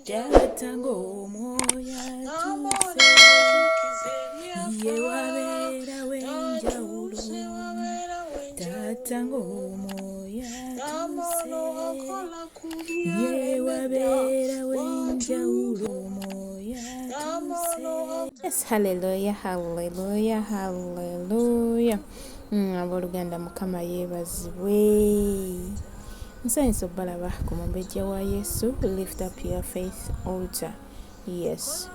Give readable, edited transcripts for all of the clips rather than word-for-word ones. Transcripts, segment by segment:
Tata ng'omwoyo atuuse, ye wabeera w'enjawulo. Tata ng'omwoyo atuuse, ye wabeera w'enjawulo. Omwoyo atuuse. Yes, hallelujah, hallelujah, hallelujah. Abooluganda Mukama yeebazibwe. Nsanyusa obbalaba ku mumbejja wa Yesu. Lift up your faith altar. Yes.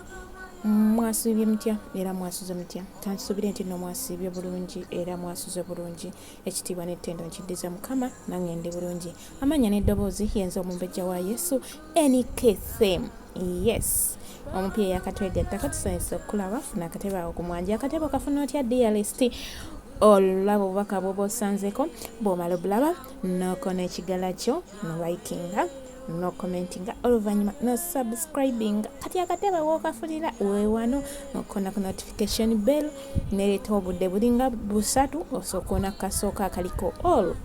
Mwasiibye mutya era mwasuze mutya? Kansubire nti no mwasiibye bulungi era mwasuze bulungi. Ekitiibwa n'ettendo nkiddiza Mukama, nange ndi bulungi. Amanya n'eddoboozi yenza omumbejja wa Yesu NKFM. Yes. Omupya eyakatwedde ttaka tusanyusa okulaba. Funa akatebe awo ku mwanja. Akatebe okafuna otya DLST? Olaba obubaka bwoba osanzeko, bw'omala obulaba n'okona ekigala kyo n'olikinga n'okomentinga, oluvannyuma n'osubscribinga. Kati akatebe w'okafulira weewano okona ku notification bell n'ereeta obudde bulinga busatu osooka ona kasooka akaliko all.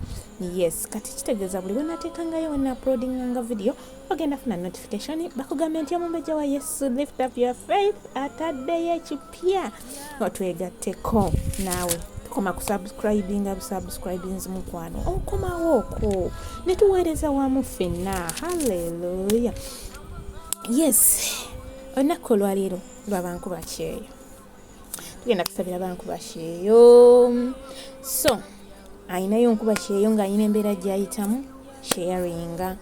Yes, kati kitegeeza buli bwe nateekangayo na uploadinganga video ogenda funa notification bakugambye nti omumbejja wa Yesu Lift Up Your Faith ataddeyo ekipya. Otwegatteko naawe koma kusubscribinga busubscribings mukwano okomawo okwo ne tuweereza wamu ffenna. Hallelujah. Yes, olunaku olwaleero lwa Bankuba kyeyo, tugenda kusabira Bankuba kyeyo. So ayinayo nkuba kyeyo ng'ayina embeera gy'ayitamu, sharinga.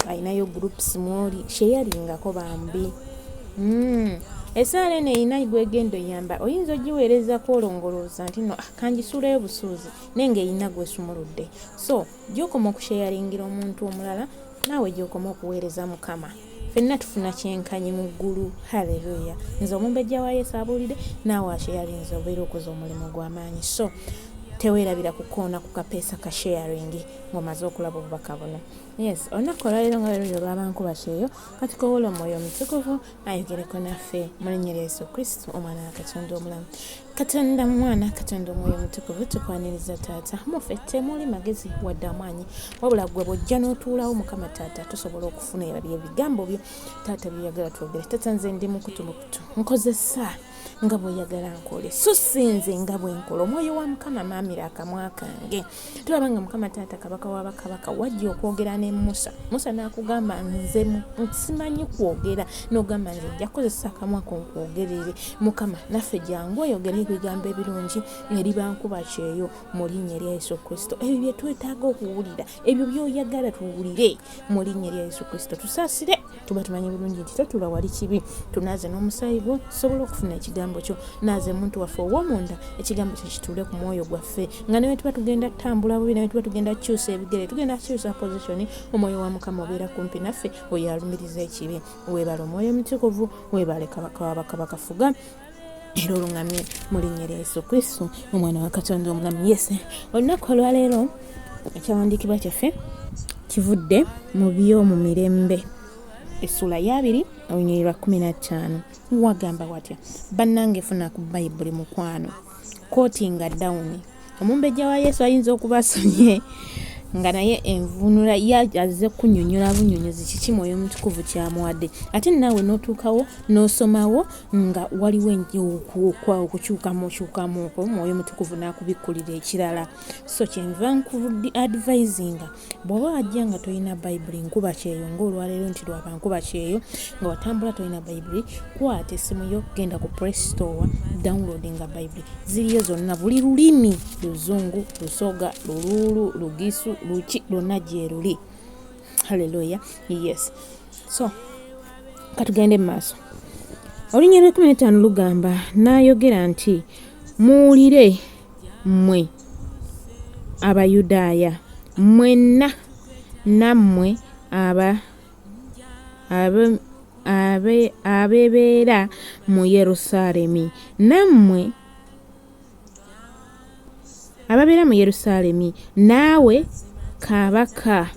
Ayinayo groups mwoli, sharingako bambi. Esaala eno erina gwegenda oyamba, oyinza ogiweereza kwolongolooza nti no kangisulayo busuuzi naye ng'erina gwesumuludde. So gy'okoma okusharingira omuntu omulala, naawe gy'okoma okuweereza Mukama. Ffenna tufuna kyenkanyi mu ggulu. Haleluya. Nze omumbejja wa Yesu abuulidde, naawe asharinze obeera okoze omulimu gw'amaanyi. So teweerabira kukoona ku kapeesa ka sharing ng'omaze okulaba obubaka buno. Yes, olunaku olwaleero nga lero lwa Bankuba kyeyo, kati kowoola Omwoyo Omutukuvu ayogereko naffe mu linnya lya Yesu Kristo, Omwana wa Katonda omulamu. Katonda Mwana, Katonda Omwoyo Omutukuvu, tukwaniriza Taata. Muffe temuli magezi wadde amaanyi, wabula ggwe bw'ojja n'otuulawo Mukama Taata, tusobola okufuna ebigambo byo Taata by'oyagala twogere. Taata nze ndi mukutu, nkozesa nga bw'oyagala nkole, so sinze nga bwe nkola. Omwoyo wa Mukama maamira akamwa kange. Tulaba nga Mukama Taata kabaka w'abakabaka wajja okwogera ne Musa. Musa n'akugamba nze simanyi kwogera, n'ogamba nze nja kukozesa akamwa ko nkwogerere. Mukama naffe jangu oyogere ebigambo ebirungi eri Bankuba kyeyo mu linnya lya Yesu Kristo. Ebyo bye twetaaga okuwulira, ebyo by'oyagala tuwulire mu linnya lya Yesu Kristo. Tusaasire, tuba tumanyi bulungi nti totula wali kibi. Tunaaze n'omusaayi gwo tusobole okufuna ekigambo kyo. Naaze muntu waffe ow'omunda ekigambo kyo kituule ku mwoyo gwaffe, nga ne tuba tugenda tutambula bubi, ne tuba tugenda kukyusa ebigere, tugenda kukyusa position, omwoyo wa Mukama obeera kumpi naffe, oyo alumiriza ekibi. Weebale Omwoyo Omutukuvu, weebale Kabaka w'abakabaka fuga era oluŋŋamye mu linnya lya Yesu Kristo, Omwana wa Katonda omulamu. Yes, olunaku olwaleero ekyawandiikibwa kyaffe kivudde mu by'omu mirembe essula ya 2 olunyiriri lwa 15. Wagamba watya? Bannange funa ku Bayibuli mukwano, quotinga down. Omumbejja wa Yesu ayinza okubasomye nga naye envunula yazze kunnyonnyola bunyonyozi kiki Mwoyo Omutukuvu kyamuwadde, ate naawe n'otuukawo n'osomawo nga waliwo okukyukamu Mwoyo Omutukuvu n'akubikkulira ekirala. So kyenva advisinga bw'oba wajja nga tolina Bayibuli nkuba kyeyo ng'olwaleero nti lwa Bankuba kyeyo, nga watambula tolina Bayibuli, kwata essimu yo, genda ku Play Store, downloadinga Bayibuli. Ziriyo zonna, buli lulimi, Luzungu, Lusoga, Luluulu, Lugisu, Luki, lwonna gye luli. Haleluya. Yes. So katugende mu maaso. Olunyiriri lwa 15 lugamba n'ayogera nti muwulire mmwe Abayudaaya mwenna nammwe abebeera mu Yerusaalemi, nammwe ababeera mu Yerusaalemi, naawe kabaka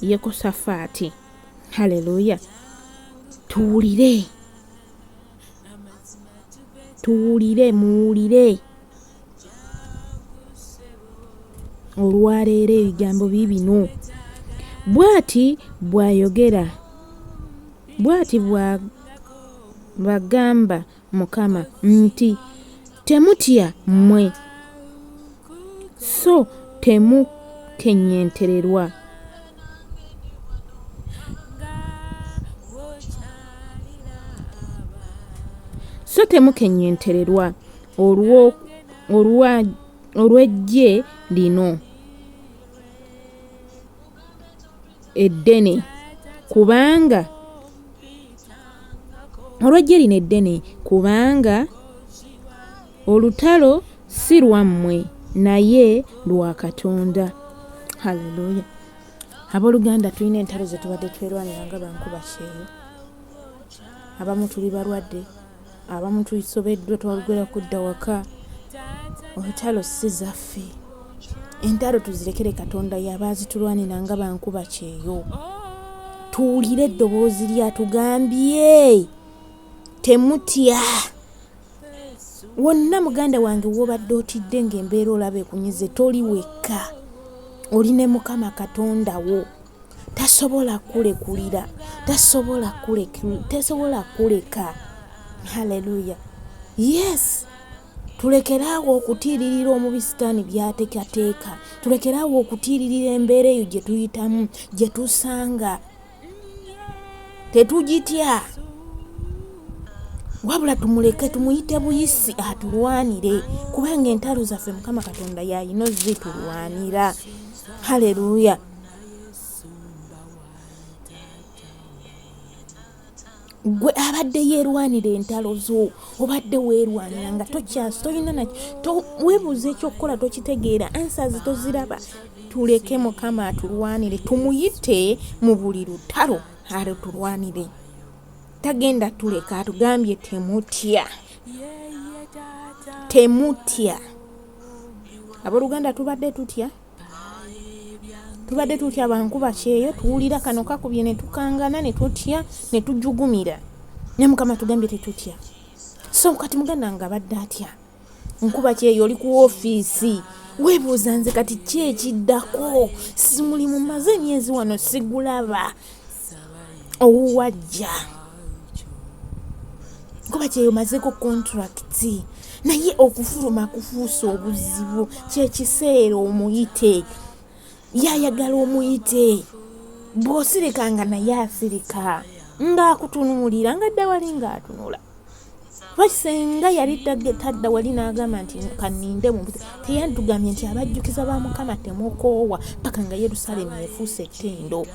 Yekosafaati. Haleluya. Tuwulire, muwulire. olwaleero ebigambo bibino. Bw'ati bw'ayogera, bw'ati bw'agamba Mukama nti temutya mmwe, so temukenyentererwa. So temukenyentererwa olw'eggye lino eddene, kubanga olutalo si lwammwe naye lwa Katonda. Haleluya. Abooluganda, tulina entalo ze tubadde twerwanira nga bankuba kyeyo. Abamu tuli balwadde, abamu tuyisobeddwa twalugera kudda waka. Olutalo si zaffe. Entalo tuzirekere Katonda y'abaazitulwanira nga bankuba kyeyo. Tuwulire eddoboozi lyatugambye temutya. Wonna muganda wange w'obadde otidde ng'embeera olaba ekunyize, toli wekka. Oli ne Mukama Katonda wo. Tasobola kulekulira, tasobola kuleka. Haleluya. Yes. Tulekeraawo okutiiririra omubisitaani by'ateekateeka. Tulekeraawo okutiiririra embeera eyo gye tuyitamu, gye tusanga. Tetugitya. Wabula tumuleke, tumuyite buyisi atulwanire, kubanga entalo zaffe Mukama Katonda y'ayina ozitulwanira. Haleluya. Gwe abadde yeerwanira entalo zo, obadde weerwanira nga tolina weebuuza ekyokukola tokitegeera, answers toziraba. Tuleke Mukama atulwanire, tumuyite mu buli lutalo atulwanire. Tagenda tuleka, atugambye temutya. Temutya. Abooluganda, tubadde tutya bankuba kyeyo, tuwulira kano kakubye ne tukangana, ne tutya, ne tujugumira. Ne Mukama tugambye tetutya. So kati muganda nga abadde atya, nkuba kyeyo, oli ku ofiisi, weebuuza nze kati ki ekiddako? Si mulimu maze emyezi wano sigulaba. Owajja. Nkuba kyeyo mazeko contract, naye okufuluma kufuusa obuzibu. Kyekiseera omuyite. Yayagala omuyite. Bw'osirikanga naye asirika. Ng'akutunuulira ngadda wali ng'atunula. Wakisenga yali tadda wali n'agamba nti kaninde mu teyantugambye nti abajjukiza ba Mukama temukoowa paka nga Yerusaalemi efuuse ettendo.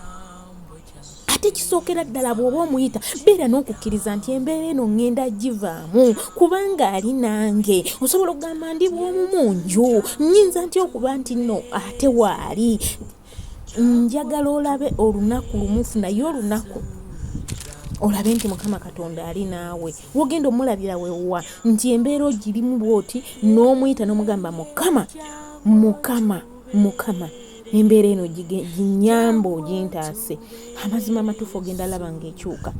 Ate kisookera ddala bw'oba omuyita, beera n'okukkiriza nti embeera eno ngenda givaamu kubanga ali nange. Osobola okugamba ndi bw'omu munju, nnyinza nti okuba nti nno ate waali. Njagala olabe olunaku lumufu, naye olunaku olabe nti Mukama Katonda ali naawe. Wogenda omulabira wewa nti embeera ogirimu bw'oti, n'omuyita n'omugamba Mukama, embeera eno ginyamba ogintaase. Amazima amatuufu ogenda laba ng'ekyuka.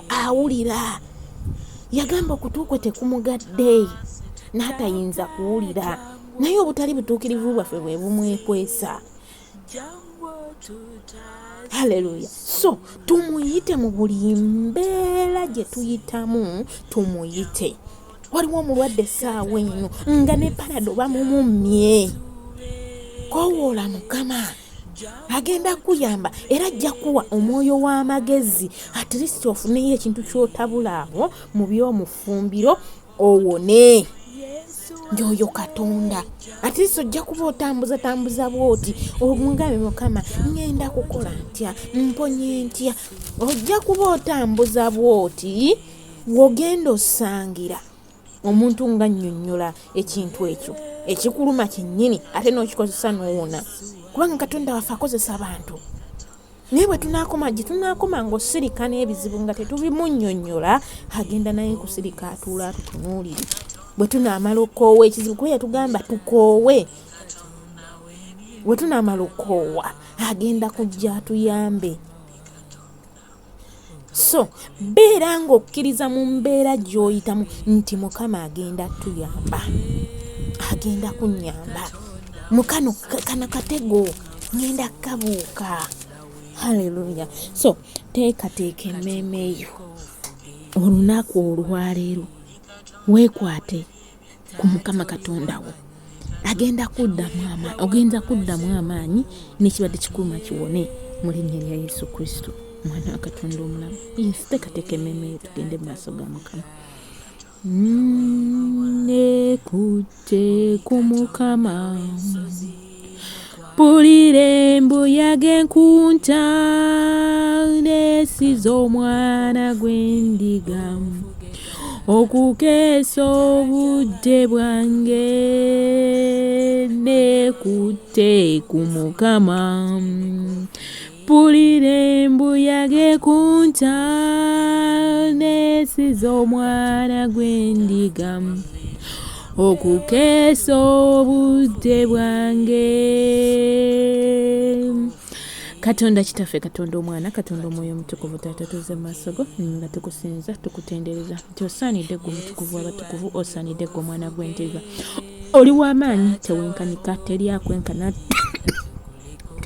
Awulira. Yagamba okutuukwe tekumugadde, n'atayinza kuwulira, naye obutali butuukirivu bwaffe bwe bumwekwesa. Haleluya. So tumuyite mu buli mbeera gye tuyitamu, tumuyite. Waliwo omulwadde essaawa eno nga ne Panado bamumumye. Kowoola Mukama, agenda kuyamba era ajja kuwa omwoyo w'amagezi, at least ofuneyo ekintu ky'otabula awo mu by'omufumbiro owone. Njoyo Katonda, at least ojja kuba otambuza bwoti, omugambe Mukama ngenda kukola ntya, mponye ntya. Ojja kuba otambuza bwoti, wogenda osangira omuntu nga nnyonnyola ekintu ekyo ekikuluma kyennyini, ate n'okikozesa n'owona, kubanga Katonda waffe akozesa abantu. Naye bwe tunaakoma ng'osirika n'ebizibu nga tetubimunnyonnyola, agenda naye kusirika atuula atutunuulire. Bwe tunaamala okoowa ekizibu, kuba yatugamba tukoowe. Bwe tunaamala okoowa, agenda kujja atuyambe. So beera ng'okkiriza mu mbeera gy'oyitamu nti Mukama agenda tuyamba, agenda kunnyamba. mukano kana katego ngenda kabuuka. Haleluya. So teekateeka emmeeme yo olunaku olwaleero weekwate ku Mukama Katonda wo agenda kuddamu amaanyi n'ekibadde kikuluma kiwone mu linnya lya Yesu Kristo mwana wa Katonda omulamu. Teekateeka emmeeme yo tugende mu maaso ga Mukama. Nekutte ku Mukama mpulira embuyaga enkunta n'esiza omwana gw'endiga okukeesa obudde bwange. Nekutte ku Mukama mpulira embuyaga enkunta n'esiza omwana gw'endiga okukeesa obudde bwange. Katonda kitaffe, Katonda omwana, Katonda omwoyo omutukuvu, taata tuze mu maaso go nga tukusinza tukutendereza nti osaanidde ggwe omutukuvu w'abatukuvu, osaanidde ggwe omwana gw'endiga. Oli w'amaanyi tewenkanika, teri akwenkana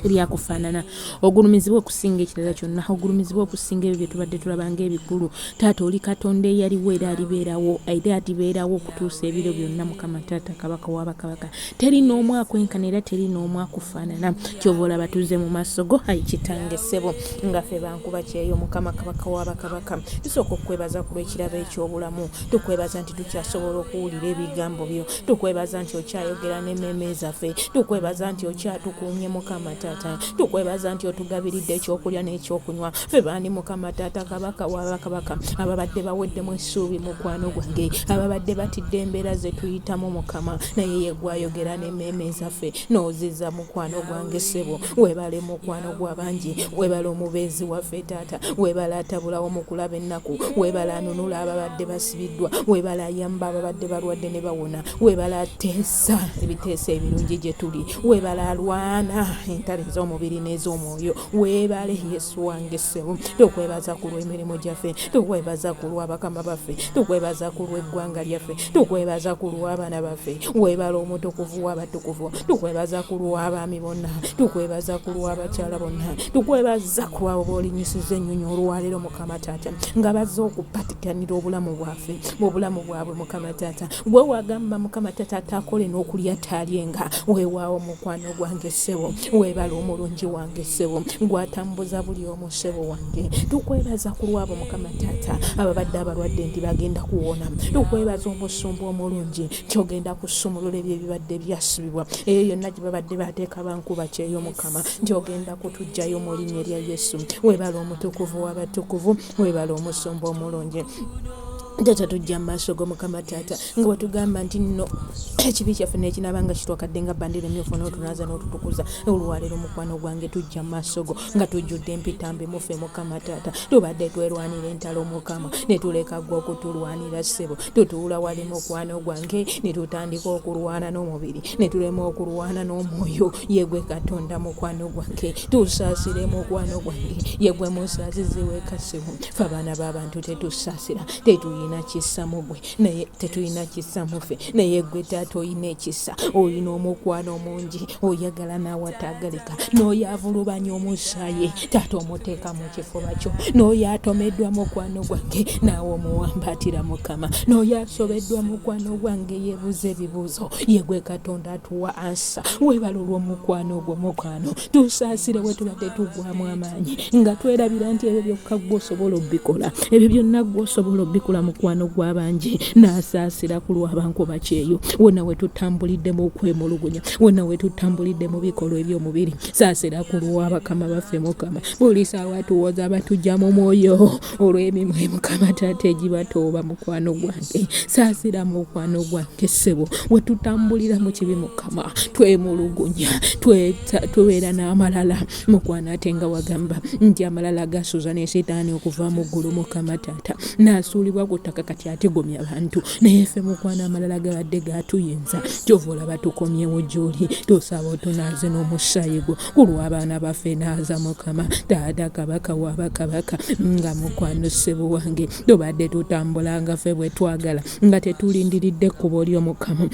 teri akufaanana. Ogulumizibwa okusinga ekirala kyonna, ogulumizibwa okusinga ebyo bye tubadde tulaba ng'ebikulu. Taata oli Katonda eyaliwo era alibeerawo era atibeerawo okutuusa ebiro byonna. Mukama Taata Kabaka w'abakabaka, teri n'omu akwenkana era teri n'omu akufaanana. Kyova olaba tuze mu maaso go, ayi Kitange ssebo nga ffe Bankuba kyeyo Mukama Kabaka w'abakabaka. Tusooka okwebaza ku lw'ekirabo eky'obulamu, tukwebaza nti tukyasobola okuwulira ebigambo byo, tukwebaza nti okyayogera n'emmeeme zaffe, tukwebaza nti okyatukuumye Mukama Taata, tukwebaza nti otugabiridde ekyokulya n'ekyokunywa. Ffe baani Mukama Taata Kabaka w'abakabaka ababadde baweddemu essuubi mukwano gwange, ababadde batidde embeera ze tuyitamu Mukama, naye ye gwayogera n'emmeeme zaffe n'oziza mukwano gwange ssebo. Weebale mukwano gw'abangi, weebale omubeezi waffe Taata, weebale atabulawo mu kulaba ennaku, weebale anunula ababadde basibiddwa, weebale ayamba ababadde balwadde ne bawona, weebale ateesa ebiteeso ebirungi gye tuli, weebale alwana entalo ez'omubiri n'ez'omwoyo. Weebale Yesu wange ssebo. Tukwebaza ku lw'emirimu gyaffe, tukwebaza ku lw'abakama baffe, tukwebaza ku lw'eggwanga lyaffe, tukwebaza ku lw'abaana baffe. Weebale omutukuvu w'abatukuvu, tukwebaza ku lw'abaami bonna, tukwebaza ku lw'abakyala bonna, tukwebaza ku lw'abo b'olinyisiza ennyonyi olwaleero Mukama Taata nga bazze okupatikanira obulamu bwaffe, mu bulamu bwabwe Mukama Taata. Gwe wagamba Mukama Taata atakole n'okulya taalyenga. Weewaawo mukwano gwange ssebo, weebale omulungi wange ssebo, gwatambuza buli omu ssebo wange. Tukwebaza ku lw'abo Mukama Taata ababadde abalwadde nti bagenda kuwona. Tukwebaza omusumba omulungi kyogenda kusumulula ebyo ebibadde byasibibwa, eyo yonna gye babadde bateeka Bankuba kyeyo Mukama, gyogenda kutuggyayo mu linnya lya Yesu. Weebale omutukuvu w'abatukuvu, weebale omusumba omulungi. Taata tujja mu maaso go Mukama Taata nga bwetugamba nti nno ekibi kyaffe n'ekinabanga kitwakadde nga bbandera emmyufu n'otunaaza n'otutukuza. Olwaleero mukwano gwange tujja mu maaso go nga tujjudde empitambi muffe Mukama Taata. Tubadde twerwanira entalo Mukama ne tuleka gwe okutulwanira ssebo. Tutuula wali mukwano gwange ne tutandika okulwana n'omubiri ne tulema okulwana n'omwoyo. Ye gwe Katonda mukwano gwange, tusaasire mukwano gwange. Ye gwe musaasizi w'ekasimu. Ffe abaana b'abantu tetusaasira, tetuyina kisa mu gwe, naye tetuyina kisa mu ffe, naye gwe Taata oyina ekisa, oyina omukwano mungi, oyagala naawe ataagalika, n'oyo avulubanya omusaayi Taata omuteeka mu kifuba kyo, n'oyo atomeddwa mukwano gwange naawe omuwambaatira Mukama, n'oyo asobeddwa mukwano gwange yeebuuza ebibuuzo. Ye gwe Katonda atuwa ansa. Weebale olw'omukwano ogwo mukwano, tusaasire we tubadde tuggwaamu amaanyi nga twerabira nti ebyo byokka gwe osobola obbikola, ebyo byonna gwe osobola obbikola mukwano gw'abangi. N'asaasira ku lw'Abankuba kyeyo wonna we tutambulidde mu okwemulugunya, wonna we tutambulidde mu bikolwa eby'omubiri. Saasira ku lw'abakama baffe Mukama, buli ssaawa tuwoza batujja mu mwoyo olw'emimwe Mukama Taata egibatooba mukwano gwange. Saasira mukwano gwange ssebo we tutambulira mu kibi Mukama, twemulugunya, tubeera n'amalala mukwano, ate nga wagamba nti amalala gasuza ne Setaani okuva mu ggulu Mukama Taata n'asuulibwa ku ttaka kati ategomya abantu, naye ffe mukwano amalala gabadde gatuyinza. Kyova olaba tukomyewo gy'oli, tusaba otunaaze n'omusaayi gwo ku lw'abaana baffe. Naaza Mukama Taata Kabaka w'abakabaka nga mukwano ssebo wange tubadde tutambula nga ffe bwe twagala nga tetulindiridde ekkubo lyo Mukama.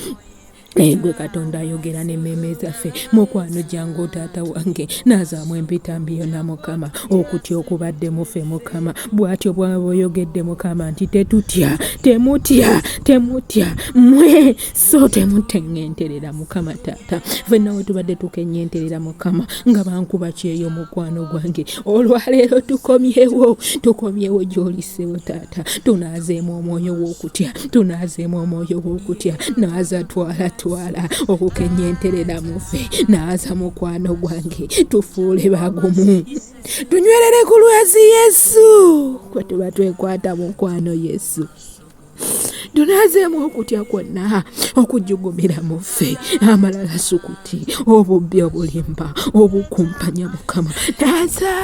Gwe Katonda ayogera n'emmeeme zaffe mukwano jangu taata wange nazaamu empitambi yonna Mukama okutya okubadde mufe Mukama bw'atyo bw'aba oyogedde Mukama nti temutya mmwe so temuteŋŋenterera Mukama taata ffenna we tubadde tukenyenterera Mukama nga Bankuba kyeyo mukwano gwange olwaleero tukomyewo gy'olisewo taata tunaazeemu omwoyo w'okutya naaza twala okukenyenterera mufe naaza mukwano gwange tufuule bagumu tunywerere ku lwazi Yesu kwe tuba twekwata mukwano Yesu tunaazeemu okutya kwonna okujjugumira mufe amalala sukuti obubbi obulimba obukumpanya Mukama naaza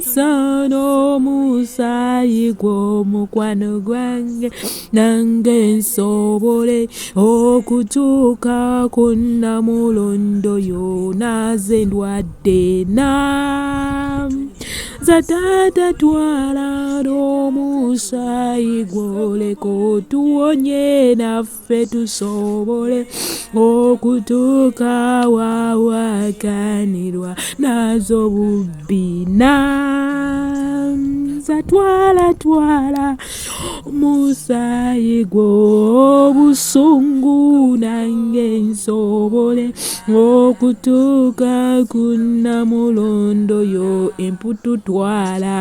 naza n'omusaayi gw'omukwano gwange nange nsobole okutuuka ku Nnamulondo yo naaze ndwadde za taata twala n'omusaayi gw'oleko tuwonye naffe tusobole okutuuka wawakanirwa nazo bubbi za twala musaayi gw'obusungu nange nsobole okutuuka ku Nnamulondo yo emputu twala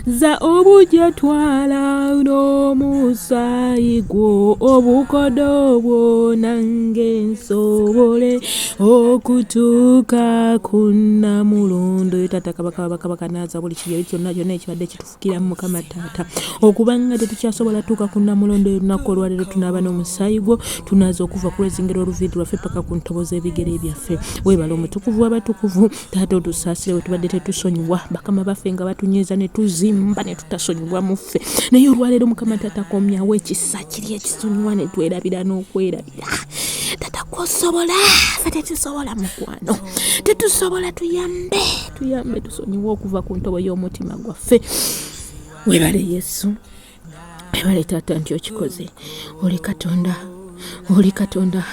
za obujja twala n'omusaayi gwo obukodo bwo nange nsobole okutuuka ku Nnamulondo taata kabaka naaza buli kibi kyonna ekibadde kitufukiramu Mukama taata okubanga tetukyasobola tuuka ku Nnamulondo olunaku olwaleero tunaaba n'omusaayi gwo tunaaza okuva ku lwezingiro oluviiri lwaffe paka ku ntobo z'ebigere byaffe weebala omutukuvu w'abatukuvu taata otusaasire we tubadde tetusonyiwa bakama baffe nga batunyiiza ne tuzimba ne tutasonyiwa muffe naye olwaleero Mukama taata komyawo ekisa kiri ekisonyiwa ne twerabira n'okwerabira taata kwosobola ffe tetusobola mukwano tetusobola tuyambe tusonyiwe okuva ku ntobo y'omutima gwaffe weebale Yesu weebale taata nti okikoze oli Katonda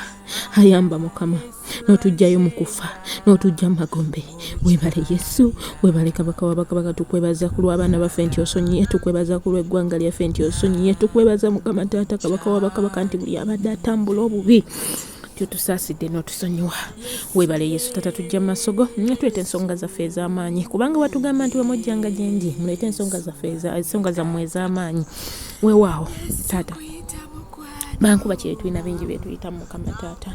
ayamba Mukama n'otujjayo mu kufa n'otujja magombe weebale Yesu weebale kabaka wabakabaka tukwebaza ku lw'abaana baffe nti osonyiye tukwebaza ku lw'eggwanga lyaffe nti osonyiye tukwebaza Mukama taata kabaka wabakabaka nti buli abadde atambula obubi tutusaasidde n'otusonyiwa weebale Yesu taata tujja mu maaso go tuleeta ensonga zaffe ez'amaanyi kubanga watugamba nti wemujjanga gye ndi muleete ensonga zammwe ez'amaanyi weewaawo taata Bankuba kyeyo tulina bingi bye tuyitamu Mukama taata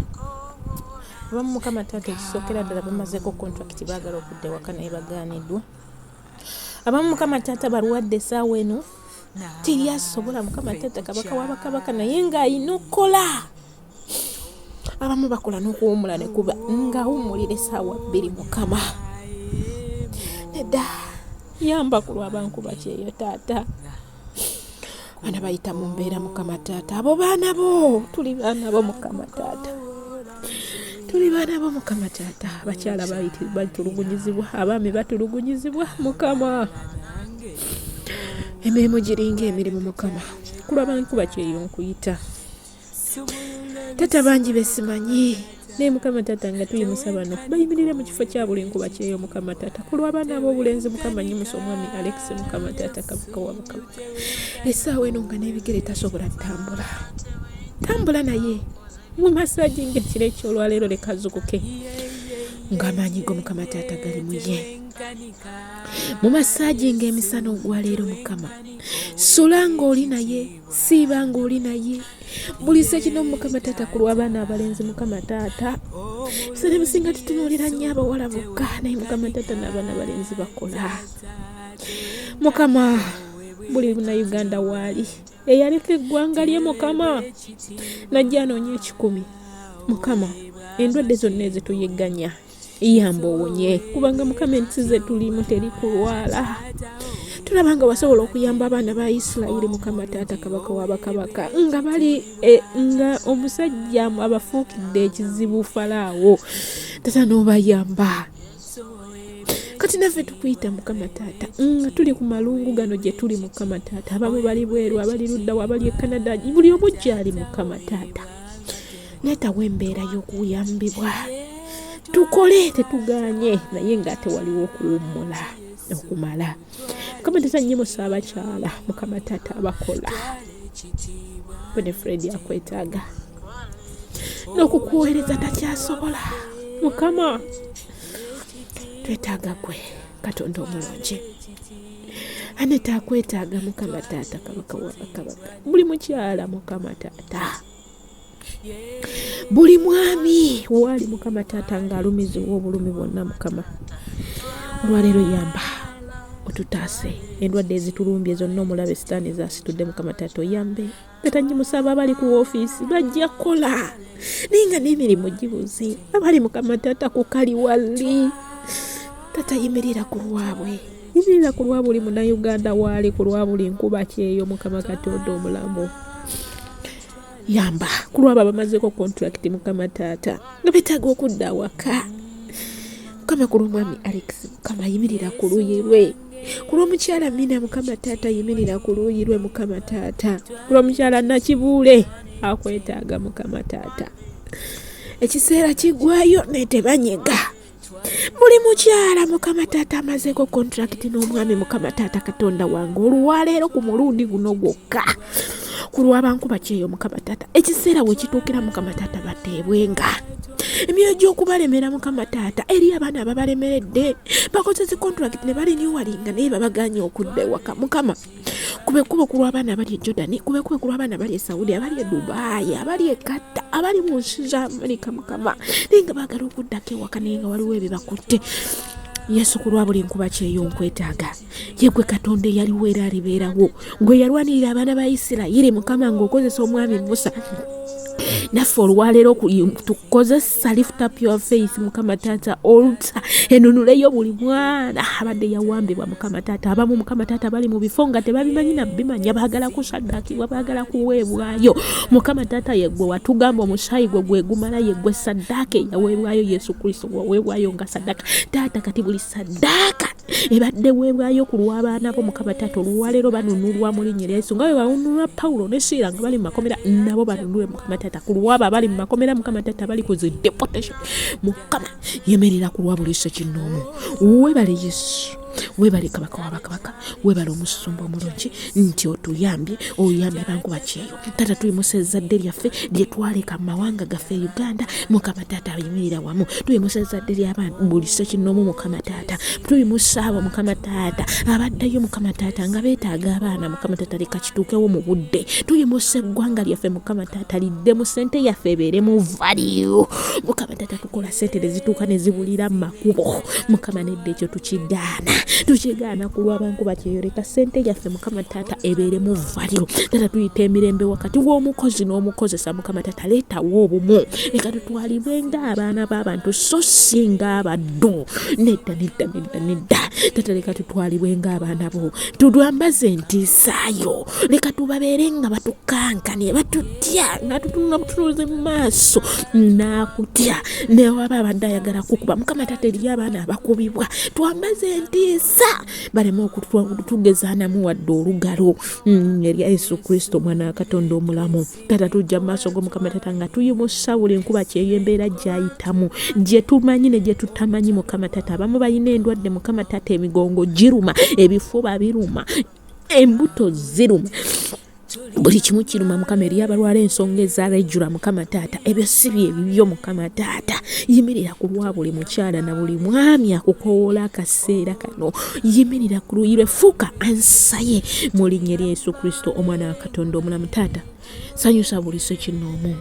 abamu Mukama taata ekisookera ddala bamazeeko contract baagala okudda ewaka naye bagaaniddwa abamu Mukama taata balwadde essaawa eno tiryasobola Mukama taata kabaka wabakabaka naye ng'ayina okukola abamu bakola n'okuwummula ne kuba ng'awummulira essaawa 2 Mukama nedda yamba ku lw'Abankuba kyeyo taata baana bayita mu mbeera Mukama taata abo baana bo tuli baana bo Mukama taata abakyala batulugunyizibwa abaami batulugunyizibwa Mukama emirimu giringa emirimu Mukama ku lw'Abankuba kyeyo nkuyita taata bangi besimanyi naye Mukama taata nga tuyimusa bano bayimirire mu kifo kya buli nkuba kyeyo Mukama taata ku lw'abaana ab'obulenzi Mukama nyimusa omwami Alex Mukama taata kabaka wabakabaka essaawa eno nga n'ebigere tasobola tambula naye mu masaji ng'ekiro ekyolwaleero leka azukuke ng'amaanyi go Mukama taata gali mu ye mu masaji ng'emisana ogwaleero Mukama sula ng'oli naye siiba ng'oli naye buli sekino Mukama taata ku lw'abaana abalenzi Mukama taata sene bisinga tutunuulira nnyo abawala bokka naye Mukama taata n'abaana abalenzi bakola Mukama buli Uganda waali eyaleka eggwanga lye Mukama najja anoonya 10 Mukama endwadde zonna ezituyigganya yamba owonye kubanga Mukama ensi ze tulimu teri kulwala tulabanga wasobola okuyamba abaana ba Isirayiri Mukama taata kabaka wabakabaka nga bali nga omusajja abafuukidde ekizibu Falaawo taata n'obayamba kati naffe tukuyita Mukama Taata nga tuli ku malungu gano gye tuli Mukama Taata, abamu bali bweru, abali luddawo, abali e Canada, buli omu gyali Mukama Taata. Leetawo embeera y'okuyambibwa, tukole tetuganye naye ng'ate waliwo okuwummula okumala. Mukama Taata nnyimusa abakyala Mukama Taata abakola bone Fred akwetaaga n'okukuweereza takyasobola. Mukama twetaaga gwe Katonda omulungi. Aneta akwetaaga Mukama Taata, kabaka wa bakabaka, buli mukyala Mukama Taata, buli mwami wali Mukama Taata ng'alumizibwa obulumi bwonna. Mukama olwaleero yamba otutaase endwadde ezitulumbye zonna, omulabe sitaani zasitudde Mukama Taata oyambe. Taata nnyimusaba abali ku woofiisi bajja kola naye nga n'emirimu gibuze, abali Mukama Taata ku kaliwali. Taata yimirira ku lwabwe, yimirira ku lwa buli munnayuganda waali, ku lwa buli nkuba kyeyo Mukama Katonda omulamu. Yamba ku lwabo abamazeeko contract Mukama Taata nga betaaga okudda awaka. Mukama ku lw'omwami Alex, Mukama yimirira ku luuyi lwe. Ku lw'omukyala Mina Mukama Taata yimirira ku luuyi lwe Mukama Taata. Ku lw'omukyala Nakibuule akwetaaga Mukama Taata. Ekiseera kigwayo naye tebanyega. Buli mukyala Mukama Taata amazeeko contract n'omwami Mukama Taata Katonda wange olwaleero ku mulundi guno gwokka. Ku lw'abankuba kyeyo Mukama Taata, ekiseera we kituukira Mukama Taata bateebwenga. Emyoyo gy'okubalemera Mukama Taata eri abaana ababalemeredde bakozese contract ne baliniwalinga naye babaganye okudda ewaka. Mukama kubekuba ku lw'abaana abali e Jordan, kubekuba ku lw'abaana abali e Saudi, abali e Dubai, abali e Qatar, abali mu nsi za Amerika. Mukama naye nga baagala okuddako ewaka naye nga waliwo ebibakutte. Yesu ku lwa buli nkuba kyeyo nkwetaaga, ye gwe Katonda eyaliwo era alibeerawo, gwe yalwanirira abaana ba Isirayiri Mukama ng'okozesa omwami Musa. Naffe olwaleero tukozesa lift up your faith Mukama Taata, altar enunuleyo buli mwana abadde yawambibwa Mukama Taata. Abamu Mukama Taata bali mu bifo nga tebabimanyi na bimanya, baagala kusaddaakibwa, baagala kuweebwayo. Mukama Taata ye gwe watugamba omusaayi gwe gwegumala, ye gwe saddaaka eyaweebwayo Yesu Kristo waweebwayo nga saddaaka. Taata kati buli saddaaka ebadde weebwayo ku lw'abaana bo Mukama Taata olwaleero banunulwa mu linnya lya Yesu, nga bwe banunulwa Pawulo ne Siira nga bali mu makomera, nabo banunulwe Mukama Taata. Ku lw'abo abali mu makomera Mukama Taata bali ku zi deportation, Mukama yemerera ku lwa buli sekinnoomu. Weebale Yesu, weebale kabaka wa bakabaka, weebale omusumba omulungi nti otuyambye, oyambye Bankuba kyeyo. Taata tuyimusa ezzadde lyaffe lye twaleka mu mawanga gaffe Uganda, Mukama Taata ayimirira wamu. Tuyimusa ezzadde ly'abantu buli sekinnoomu Mukama Taata, tuyimusa abo Mukama Taata abaddeyo Mukama Taata nga beetaaga abaana Mukama Taata leka kituukewo mu budde. Tuyimusa eggwanga lyaffe Mukama Taata lidde mu ssente yaffe ebeere mu value. Mukama Taata tukola ssente ne zituuka ne zibulira mu makubo. Mukama nedda ekyo tukigaana ku lw'Abankuba kyeyo, leka ssente yaffe Mukama Taata ebeere mu value. Taata tuyita emirembe wakati w'omukozi n'omukozesa Mukama Taata, leetawo obumu, leka tutwalibwe ng'abaana b'abantu so si ng'abaddu. Nedda Taata leka tutwalibwe ng'abaana bo, tutwambaze entiisaayo, leka tubabeere nga batukankanye, batutya nga tutunga butunuuzi mu maaso n'akutya ne waba abadde ayagala kukuba. Mukama Taata eriyo abaana abakubibwa, twambaze entiisa baleme okutugezaanamu wadde olugalo erya Yesu Kristo mwana wa Katonda omulamu. Taata tujja mu maaso go Mukama Taata nga tuyimusa buli nkuba kyeyo embeera gy'ayitamu, gye tumanyi ne gye tutamanyi Mukama Taata. Abamu balina endwadde Mukama Taata, emigongo giruma, ebifuba biruma, embuto ziruma, buli kimu kiruma Mukama. Eriyo abalwala ensonga ezaalejjula Mukama Taata, ebyo si byebibyo Mukama Taata. Yimirira ku lwa buli mukyala na buli mwami akukowoola akaseera kano, yimirira ku luuyi lwe, fuuka ansaye mu linnya lya Yesu Kristo omwana wa Katonda omulamu. Taata sanyusa buli sekinnoomu,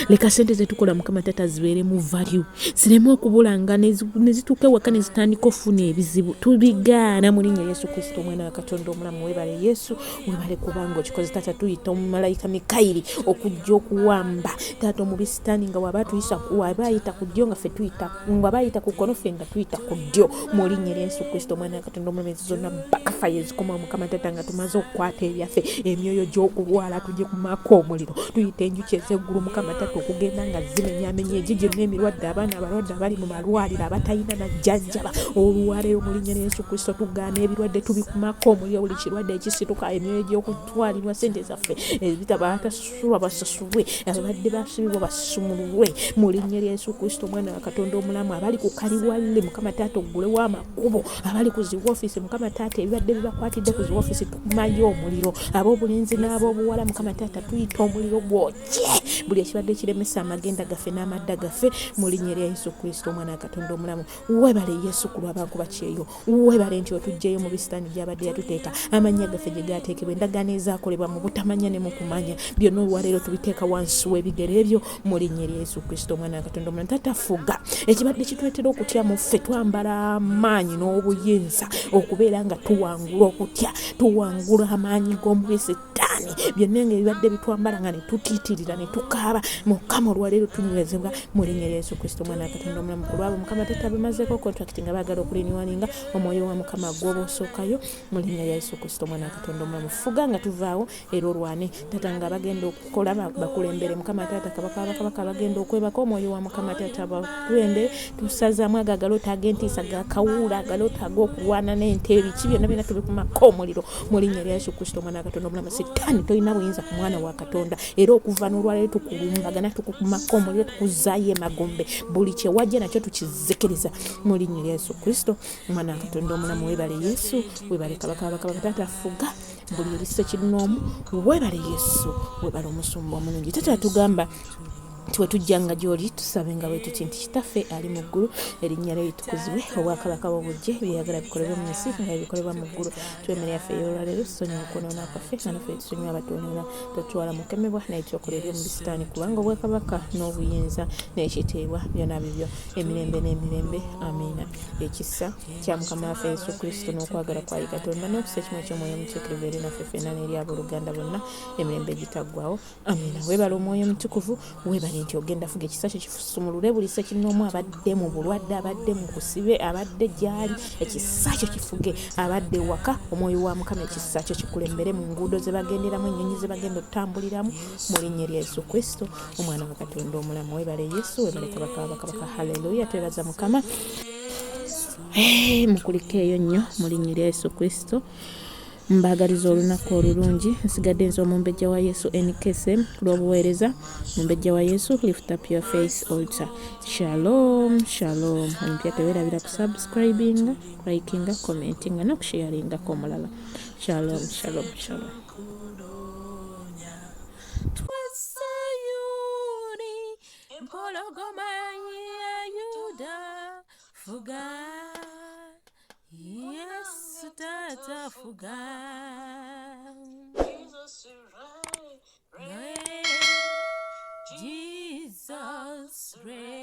leka ssente zetukola Mukama Taata zibeere mu value, zireme okubulanga ne zituuka ewaka ne zitandika ofuna ebizibu. Tubigaana mu linnya lya Yesu Kristo omwana wa Katonda omulamu. Weebale Yesu, weebale kubanga okikoze. Taata tuyita tuyita omumalayika Mikayiri okujja okuwamba taata omubisitaani nga waba ayita ku ddyo nga ffe tuyita nga bayita ku kkono ffe nga tuyita ku ddyo mu linnya lya Yesu Kristo omwana wa Katonda omulamu zonna bakafa yezikoma Mukama taata nga tumaze okukwata ebyaffe emyoyo gy'okulwala tujye kumako omuliro tuyita enjuki ez'eggulu Mukama taata okugenda nga zimenyamenya egigi n'emirwadde abaana abalwadde abali mu malwaliro abatalina najjanjaba olwaleero mu linnya lya Yesu Kristo tugaana ebirwadde tubikumako omuliro buli kirwadde ekisituka emyoyo gy'okutwalirwa sente zaffe ebitaba batasulwa basasulwe abadde basibibwa basumululwe mu linnya lya Yesu Kristo omwana wa Katonda omulamu abali ku kaliwalile Mukama taata oggulewo amakubo abali ku ziwoofiisi Mukama taata ebibadde bibakwatidde ku ziwoofiisi tukumayo omuliro ab'obulenzi n'ab'obuwala Mukama taata tuyita omuliro gwokye buli ekibadde kiremesa amagenda gaffe n'amadda gaffe mu linnya lya Yesu Kristo omwana wa Katonda omulamu webale Yesu ku lwa Bankuba kyeyo webale nti otugjeyo mu bisitaani gy'abadde yatuteeka amannya gaffe gye gaateekebwa endagaano ezaakolebwa mu butamanya ne mu kumanya byonna olwaleero tubiteeka wansi w'ebigere ebyo mu linnya lya Yesu Kristo omwana wa Katonda omulamu taata fuga ekibadde kitwetera okutya mu ffe twambala amaanyi n'obuyinza okubeera nga tuwangula okutya tuwangula amaanyi g'omubiri Setaani byonna nga ebibadde bitwambala nga ne tutiitirira ne tukaaba Mukama olwaleero tunywezebwa mu linnya lya Yesu Kristo omwana wa Katonda omulamu ku lwabo Mukama taata bamazeeko kontrakiti nga baagala okuliniwaninga omwoyo wa Mukama gw'oba osookayo mu linnya lya Yesu Kristo omwana wa Katonda omulamu fuga nga tuvaawo era olwane taata nga bagenda okukola bakulembere Mukama taata kabaka bagenda okwebaka omwoyo wa Mukama taata bakulembere tusazaamu agagalota ag'entiisa gakawuula agalota ag'okulwana n'ente ebiki byonna byonna tubikumako omuliro mu linnya lya Yesu Kristo omwana wa Katonda omulamu Setaani tolina buyinza ku mwana wa Katonda era okuva n'olwaleero tukulumbagana tukukumako omuliro tukuzaayo emagombe buli kye wajja nakyo tukizikiriza mu linnya lya Yesu Kristo omwana wa Katonda omulamu webale Yesu webale kabaka taata fuga buli ebisse kinnoomu webale Yesu webale omusumba omulungi taata tugamba nti wetujjanga gy'oli tusabe nga bwe tuti nti kitaffe ali mu ggulu erinnya lye litukuzibwe obwakabaka bwo bujje byeyagala bikolebwa mu nsi nga bikolebwa mu ggulu twemere yaffe ey'olwaleero tusonyiwa okwonoona kwaffe nga naffe tusonyiwa abatuunoona totwala mukemebwa naye tyokolerwe mu bisitaani kubanga obwakabaka n'obuyinza n'ekitiibwa byonna bibyo emirembe n'emirembe amiina ekisa kya Mukama waffe Yesu Kristo n'okwagala kwa Katonda n'okisa ekimu eky'omwoyo omutukuvu eri naffe ffenna n'eri abooluganda bonna emirembe gitaggwaawo amiina webale omwoyo omutukuvu webale nti ogenda fuga ekisa kyo kifusumulule buli ssekinnoomu abadde mu bulwadde abadde mu kusibe abadde gyali ekisa kyo kifuge abadde waka omwoyo wa Mukama ekisa kyo kikulembere mu nguudo ze bagenderamu ennyonyi ze bagenda okutambuliramu mu linnya lya Yesu Kristo omwana wa Katonda omulamu webale Yesu webale kabaka haleluya twebaza Mukama mukulika eyo nnyo mu linnya lya Yesu Kristo mbaagaliza olunaku olulungi nsigadde nze omumbejja wa Yesu NKSM lw'obuweereza omumbejja wa Yesu lift up your face altar shalom shalom ompya teweerabira ku subscribinga likinga commentinga n'okusharingako omulala shalom shalom shalom twasayuni empologoma ya Yuda fuga Yesu tata fuga Jesus reign